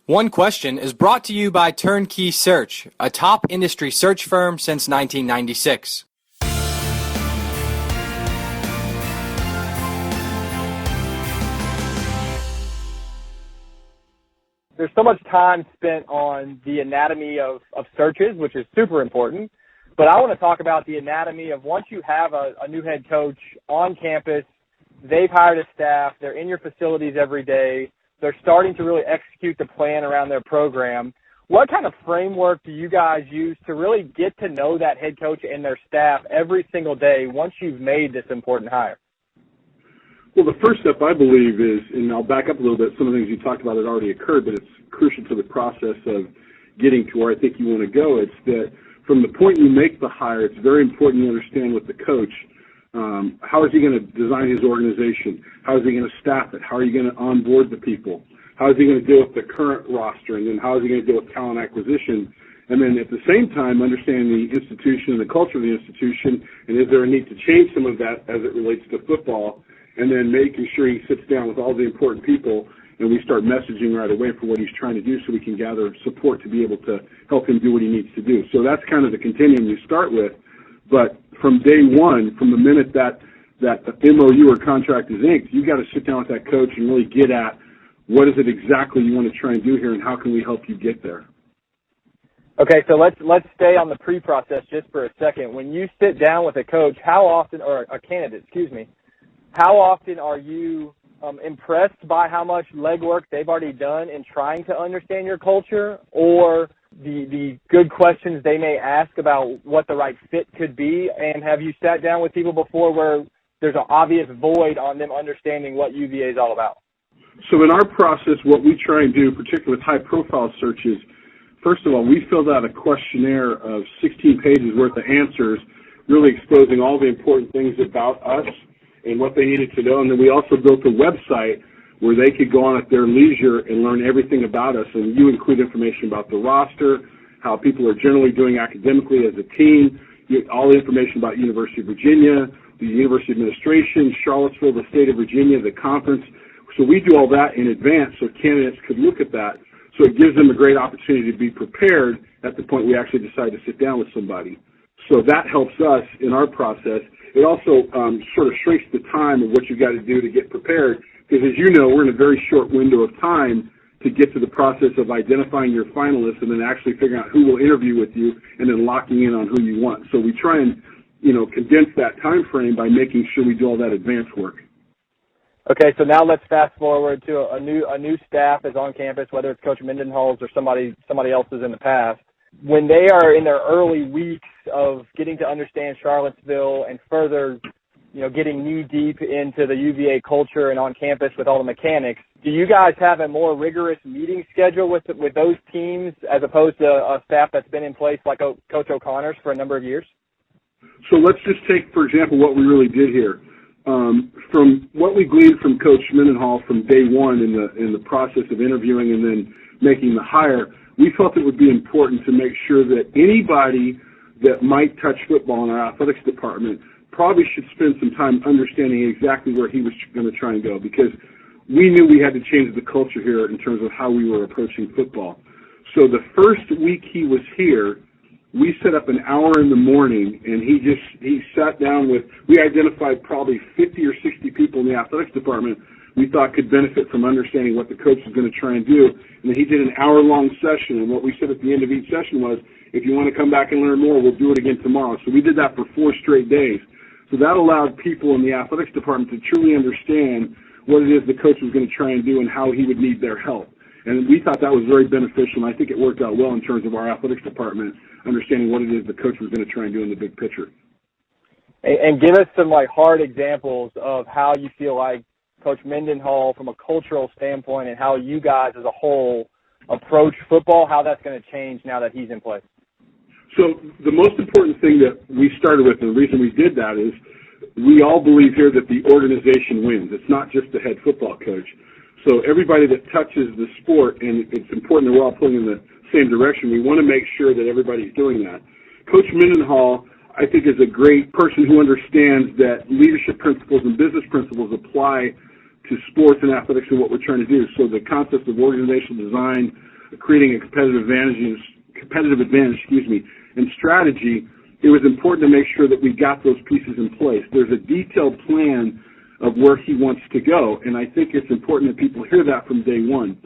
One Question is brought to you by Turnkey Search, a top industry search firm since 1996. There's so much time spent on the anatomy of searches, which is super important. But I want to talk about the anatomy of once you have a new head coach on campus, they've hired a staff, they're in your facilities every day, they're starting to really execute the plan around their program. What kind of framework do you guys use to really get to know that head coach and their staff every single day once you've made this important hire? Well, the first step, I believe, is, and I'll back up a little bit, some of the things you talked about had already occurred, but it's crucial to the process of getting to where I think you want to go. It's that from the point you make the hire, it's very important you understand with the coach, how is he going to design his organization? How is he going to staff it? How are you going to onboard the people? How is he going to deal with the current roster? And then how is he going to deal with talent acquisition? And then at the same time, understanding the institution and the culture of the institution, and is there a need to change some of that as it relates to football? And then making sure he sits down with all the important people and we start messaging right away for what he's trying to do so we can gather support to be able to help him do what he needs to do. So that's kind of the continuum you start with. But from day one, from the minute that MOU or contract is inked, you've got to sit down with that coach and really get at what is it exactly you want to try and do here and how can we help you get there. Okay, so let's stay on the pre-process just for a second. When you sit down with a coach, how often, or a candidate, how often are you impressed by how much legwork they've already done in trying to understand your culture, or the good questions they may ask about what the right fit could be? And have you sat down with people before where there's an obvious void on them understanding what UVA is all about? So in our process, what we try and do, particularly with high-profile searches, first of all, we filled out a questionnaire of 16 pages worth of answers, really exposing all the important things about us and what they needed to know. And then we also built a website where they could go on at their leisure and learn everything about us. And you include information about the roster, how people are generally doing academically as a team, all the information about University of Virginia, the University Administration, Charlottesville, the state of Virginia, the conference. So we do all that in advance so candidates could look at that. So it gives them a great opportunity to be prepared at the point we actually decide to sit down with somebody. So that helps us in our process. It also sort of shrinks the time of what you've got to do to get prepared, because as you know, we're in a very short window of time to get to the process of identifying your finalists and then actually figuring out who will interview with you and then locking in on who you want. So we try and, condense that time frame by making sure we do all that advance work. Okay, so now let's fast forward to a new staff is on campus, whether it's Coach Mendenhall's or somebody else's in the past. When they are in their early weeks of getting to understand Charlottesville and further, getting knee-deep into the UVA culture and on campus with all the mechanics, do you guys have a more rigorous meeting schedule with those teams as opposed to a staff that's been in place like Coach O'Connor's for a number of years? So let's just take, for example, what we really did here. From what we gleaned from Coach Mendenhall from day one in the process of interviewing and then making the hire, we felt it would be important to make sure that anybody that might touch football in our athletics department probably should spend some time understanding exactly where he was going to try and go, because we knew we had to change the culture here in terms of how we were approaching football. So the first week he was here, we set up an hour in the morning, and he sat down we identified probably 50 or 60 people in the athletics department we thought could benefit from understanding what the coach was going to try and do. And then he did an hour-long session, and what we said at the end of each session was, if you want to come back and learn more, we'll do it again tomorrow. So we did that for 4 straight days. So that allowed people in the athletics department to truly understand what it is the coach was going to try and do and how he would need their help. And we thought that was very beneficial, and I think it worked out well in terms of our athletics department, understanding what it is the coach was going to try and do in the big picture. And give us some hard examples of how you feel like Coach Mendenhall, from a cultural standpoint, and how you guys as a whole approach football, how that's going to change now that he's in place. So the most important thing that we started with, and the reason we did that is we all believe here that the organization wins. It's not just the head football coach. So everybody that touches the sport, and it's important that we're all pulling in the same direction, we want to make sure that everybody's doing that. Coach Mendenhall, I think, is a great person who understands that leadership principles and business principles apply to sports and athletics and what we're trying to do. So the concept of organizational design, creating a competitive advantage, and strategy, it was important to make sure that we got those pieces in place. There's a detailed plan of where he wants to go, and I think it's important that people hear that from day one.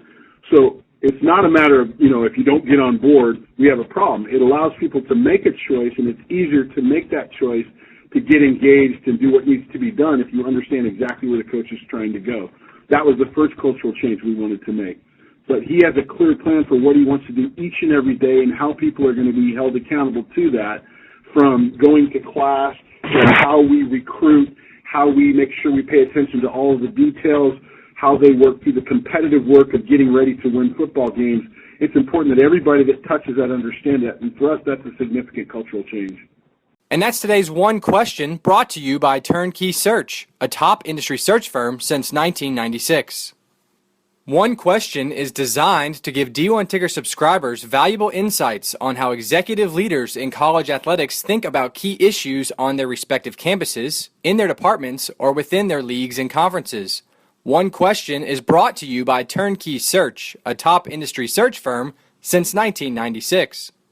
So it's not a matter of, if you don't get on board, we have a problem. It allows people to make a choice, and it's easier to make that choice to get engaged and do what needs to be done if you understand exactly where the coach is trying to go. That was the first cultural change we wanted to make. But he has a clear plan for what he wants to do each and every day and how people are going to be held accountable to that, from going to class to how we recruit, how we make sure we pay attention to all of the details, how they work through the competitive work of getting ready to win football games. It's important that everybody that touches that understand that. And for us, that's a significant cultural change. And that's today's One Question, brought to you by Turnkey Search, a top industry search firm since 1996. One Question is designed to give D1 Ticker subscribers valuable insights on how executive leaders in college athletics think about key issues on their respective campuses, in their departments, or within their leagues and conferences. One Question is brought to you by Turnkey Search, a top industry search firm since 1996.